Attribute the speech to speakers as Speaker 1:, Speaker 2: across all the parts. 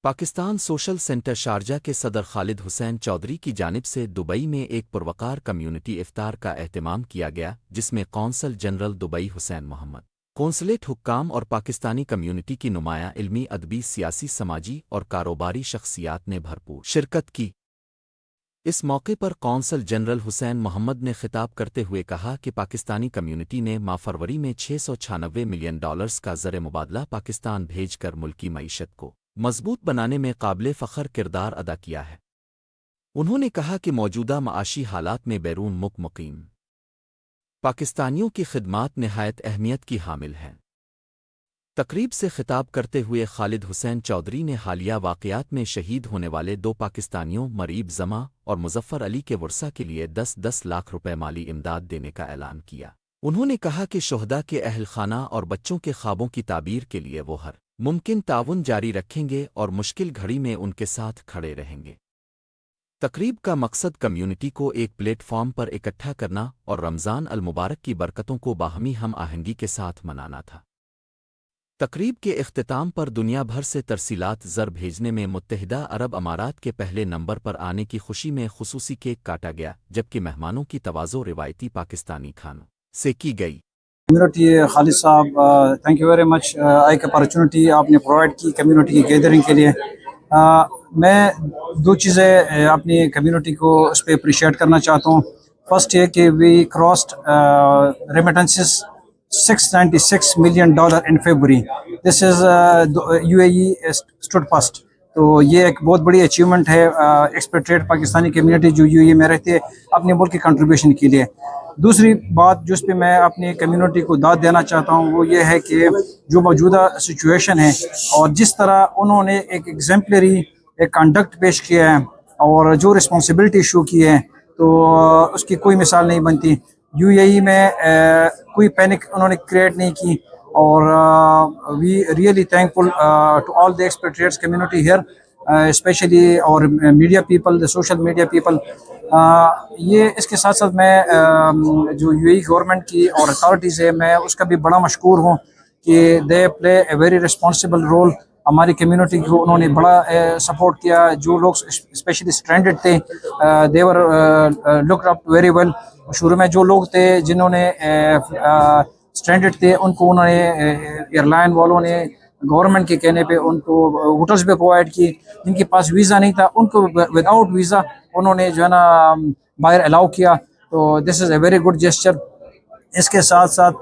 Speaker 1: Pakistan social centre Sharjah کے صدر خالد حسین چودھری کی جانب سے دبئی میں ایک پروقار کمیونٹی افطار کا اہتمام کیا گیا، جس میں قونصل جنرل دبئی حسین محمد، قونصلیٹ حکام اور پاکستانی کمیونٹی کی نمایاں علمی، ادبی، سیاسی، سماجی اور کاروباری شخصیات نے بھرپور شرکت کی۔ اس موقع پر قونصل جنرل حسین محمد نے خطاب کرتے ہوئے کہا کہ پاکستانی کمیونٹی نے ماہ فروری میں $696 ملین کا زر مبادلہ پاکستان بھیج کر ملکی معیشت کو مضبوط بنانے میں قابل فخر کردار ادا کیا ہے۔ انہوں نے کہا کہ موجودہ معاشی حالات میں بیرون ملک مقیم پاکستانیوں کی خدمات نہایت اہمیت کی حامل ہیں۔ تقریب سے خطاب کرتے ہوئے خالد حسین چودھری نے حالیہ واقعات میں شہید ہونے والے 2 پاکستانیوں مریب زماں اور مظفر علی کے ورثاء کے لیے 10 لاکھ روپے مالی امداد دینے کا اعلان کیا۔ انہوں نے کہا کہ شہداء کے اہل خانہ اور بچوں کے خوابوں کی تعبیر کے لیے وہ ہر ممکن تعاون جاری رکھیں گے اور مشکل گھڑی میں ان کے ساتھ کھڑے رہیں گے۔ تقریب کا مقصد کمیونٹی کو ایک پلیٹ فارم پر اکٹھا کرنا اور رمضان المبارک کی برکتوں کو باہمی ہم آہنگی کے ساتھ منانا تھا۔ تقریب کے اختتام پر دنیا بھر سے ترسیلات زر بھیجنے میں متحدہ عرب امارات کے پہلے نمبر پر آنے کی خوشی میں خصوصی کیک کاٹا گیا، جبکہ مہمانوں کی توازو روایتی پاکستانی کھانوں سے کی گئی۔
Speaker 2: کمیونٹی خالد صاحب، تھینک یو ویری مچ، ایک اپارچونٹی آپ نے پرووائڈ کی کمیونٹی کی گیدرنگ کے لیے۔ میں 2 چیزیں اپنی کمیونٹی کو اس پہ اپریشیٹ کرنا چاہتا ہوں۔ فرسٹ یہ کہ وی crossed remittances $696 million in February. This is UAE stood first. تو یہ ایک بہت بڑی اچیومنٹ ہے ایکسپیٹریٹ پاکستانی کمیونٹی جو یو اے میں رہتے ہیں اپنے ملک کی کنٹریبیوشن کے لیے۔ دوسری بات جس پہ میں اپنی کمیونٹی کو داد دینا چاہتا ہوں وہ یہ ہے کہ جو موجودہ سچویشن ہے اور جس طرح انہوں نے ایک ایگزمپلری ایک کنڈکٹ پیش کیا ہے اور جو رسپانسبلٹی ایشو کی ہے تو اس کی کوئی مثال نہیں بنتی۔ یو اے ای میں کوئی پینک انہوں نے کریٹ نہیں کی اور we really thankful to all the expatriates community here, especially اور media people, the social media people. یہ اس کے ساتھ ساتھ میں جو یو اے ای گورنمنٹ کی اور اتھارٹیز ہے میں اس کا بھی بڑا مشکور ہوں کہ دے پلے اے ویری رسپانسبل رول۔ ہماری کمیونٹی کو انہوں نے بڑا سپورٹ کیا۔ جو لوگ اسپیشلی اسٹرینڈڈ تھے دے ور لک اپ ویری ویل۔ شروع میں جو لوگ تھے جنہوں نے اسٹرینڈڈ تھے ان کو انہوں نے ایئر لائن والوں نے گورنمنٹ کے کہنے پہ ان کو ہوٹلس پہ پرووائڈ کی۔ جن کے پاس ویزا نہیں تھا ان کو ود آؤٹ ویزا انہوں نے جو ہے نا باہر الاؤ کیا۔ تو دس از اے ویری گڈ جیسچر۔ اس کے ساتھ ساتھ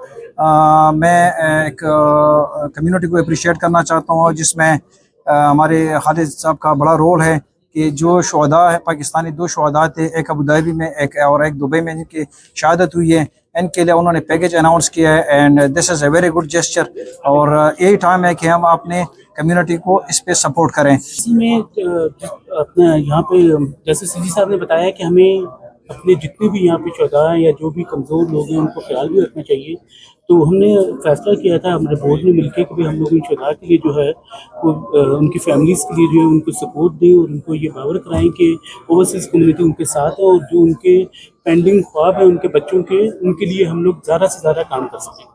Speaker 2: میں ایک کمیونٹی کو اپریشیٹ کرنا چاہتا ہوں جس میں ہمارے خالد صاحب کا بڑا رول ہے کہ جو شہداء ہے پاکستانی 2 شہداء تھے، ایک ابوظہبی میں ایک دبئی میں جن کی شہادت ہوئی ہے، ان کے لیے انہوں نے پیکیج اناؤنس کیا ہے and this is a very good gesture. اور یہی ٹائم ہے کہ ہم اپنے کمیونٹی کو اس پہ سپورٹ کریں۔
Speaker 3: اسی میں اپنا یہاں پہ جیسے سی جی صاحب نے بتایا کہ ہمیں اپنے جتنے بھی یہاں پہ شہداء ہیں یا جو بھی کمزور لوگ ہیں ان کو خیال بھی رکھنا چاہیے۔ تو ہم نے فیصلہ کیا تھا ہمارے بورڈ نے مل کے کہ ہم لوگ ان شہداء کے لیے جو ہے وہ ان کی فیملیز کے لیے جو ہے ان کو سپورٹ دیں اور ان کو یہ باور کرائیں کہ اوورسیز کمیونٹی ان کے ساتھ ہے اور جو ان کے پینڈنگ خواب ہیں ان کے بچوں کے، ان کے لیے ہم لوگ زیادہ سے زیادہ کام کر سکیں۔